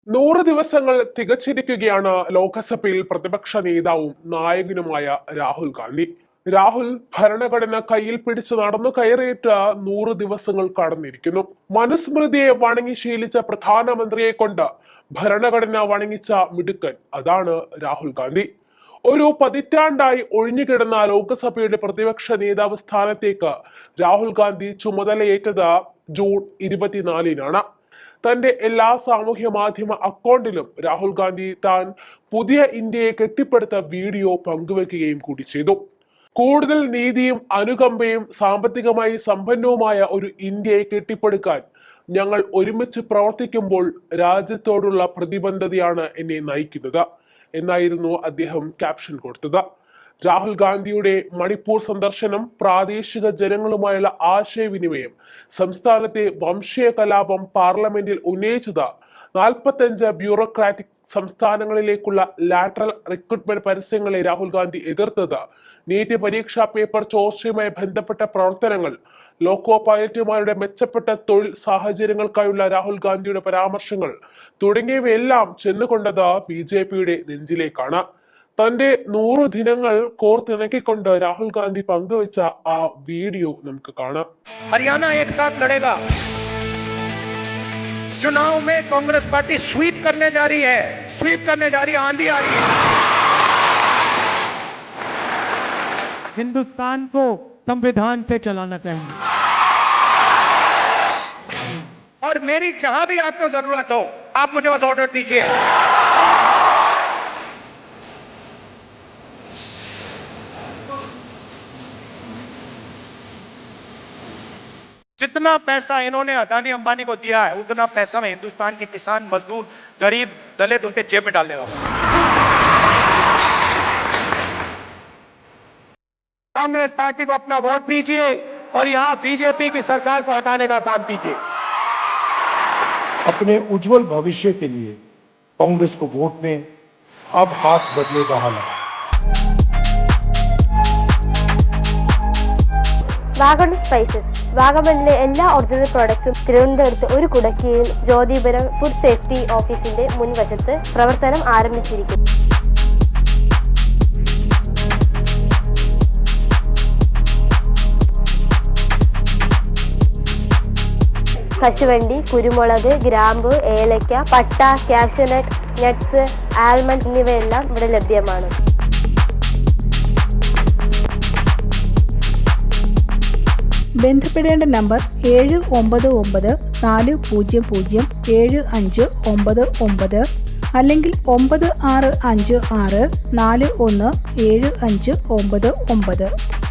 100 ദിവസങ്ങൾ തികച്ചിരിക്കുകയാണ് ലോക്സഭയിൽ പ്രതിപക്ഷ നേതാവും നായകനുമായ രാഹുൽ ഗാന്ധി. രാഹുൽ ഭരണഘടന കയ്യിൽ പിടിച്ച് നടന്നു കയറിയിട്ട് 100 ദിവസങ്ങൾ കടന്നിരിക്കുന്നു. മനുസ്മൃതിയെ വണങ്ങി ശീലിച്ച പ്രധാനമന്ത്രിയെ കൊണ്ട് ഭരണഘടന വണങ്ങിച്ച മിടുക്കൻ, അതാണ് രാഹുൽ ഗാന്ധി. ഒരു പതിറ്റാണ്ടായി ഒഴിഞ്ഞുകിടന്ന ലോക്സഭയുടെ പ്രതിപക്ഷ നേതാവ് സ്ഥാനത്തേക്ക് രാഹുൽ ഗാന്ധി ചുമതലയേറ്റത് ജൂൺ 24-നാണ്. തന്റെ എല്ലാ സാമൂഹ്യ മാധ്യമ അക്കൗണ്ടിലും രാഹുൽ ഗാന്ധി താൻ പുതിയ ഇന്ത്യയെ കെട്ടിപ്പടുത്ത വീഡിയോ പങ്കുവെക്കുകയും കൂടി ചെയ്തു. കൂടുതൽ നീതിയും അനുകമ്പയും സാമ്പത്തികമായി സമ്പന്നവുമായ ഒരു ഇന്ത്യയെ കെട്ടിപ്പടുക്കാൻ ഞങ്ങൾ ഒരുമിച്ച് പ്രവർത്തിക്കുമ്പോൾ രാജ്യത്തോടുള്ള പ്രതിബദ്ധതയാണ് എന്നെ നയിക്കുന്നത് എന്നായിരുന്നു അദ്ദേഹം ക്യാപ്ഷൻ കൊടുത്തത്. രാഹുൽ ഗാന്ധിയുടെ മണിപ്പൂർ സന്ദർശനം, പ്രാദേശിക ജനങ്ങളുമായുള്ള ആശയവിനിമയം, സംസ്ഥാനത്തെ വംശീയ കലാപം പാർലമെന്റിൽ ഉന്നയിച്ചത്, 45 ബ്യൂറോക്രാറ്റിക് സംസ്ഥാനങ്ങളിലേക്കുള്ള ലാറ്ററൽ റിക്രൂട്ട്മെന്റ് പരസ്യങ്ങളെ രാഹുൽ ഗാന്ധി എതിർത്തത്, നീറ്റ് പരീക്ഷാ പേപ്പർ ചോർച്ചയുമായി ബന്ധപ്പെട്ട പ്രവർത്തനങ്ങൾ, ലോക്കോ പൈലറ്റുമാരുടെ മെച്ചപ്പെട്ട തൊഴിൽ സാഹചര്യങ്ങൾക്കായുള്ള രാഹുൽ ഗാന്ധിയുടെ പരാമർശങ്ങൾ തുടങ്ങിയവയെല്ലാം ചെന്നുകൊണ്ടത് BJPയുടെ നെഞ്ചിലേക്കാണ്. തന്റെ 100 ദിനങ്ങൾ കോർത്തിണക്കിക്കൊണ്ട് രാഹുൽ ഗാന്ധി പങ്കുവെച്ച ആ വീഡിയോ നമുക്ക് കാണാം. हरियाणा एक साथ लड़ेगा. चुनाव में कांग्रेस पार्टी स्वीप करने जा रही है, आंधी आ रही है. हिंदुस्तान को संविधान से चलाना चाहिए और मेरी जहां भी आपको जरूरत हो आप मुझे बस ऑर्डर दीजिए. जितना पैसा इन्होंने अदानी अंबानी को दिया है उतना पैसा मैं हिंदुस्तान के किसान, मजदूर, गरीब, दलित उनके जेब में डाल देगा. कांग्रेस पार्टी को अपना वोट दीजिए और यहाँ BJP की सरकार को हटाने का काम कीजिए. अपने उज्जवल भविष्य के लिए कांग्रेस को वोट में अब हाथ बदलेगा हालात. വാഗൺ സ്പൈസസ്, വാഗമണിലെ എല്ലാ ഒറിജിനൽ പ്രോഡക്ട്സും തിരുവനന്തപുരത്ത് ഒരു കുടക്കീഴിൽ ജ്യോതിപുരം ഫുഡ് സേഫ്റ്റി ഓഫീസിന്റെ മുൻവശത്ത് പ്രവർത്തനം ആരംഭിച്ചിരിക്കുന്നു. കശുവണ്ടി, കുരുമുളക്, ഗ്രാമ്പു, ഏലക്ക, പട്ട, കാഷ്യൂനട്ട്, നട്ട്സ്, ആൽമണ്ട് എന്നിവയെല്ലാം ഇവിടെ ലഭ്യമാണ്. ബന്ധപ്പെടേണ്ട നമ്പർ 7994007599 അല്ലെങ്കിൽ 9656417599.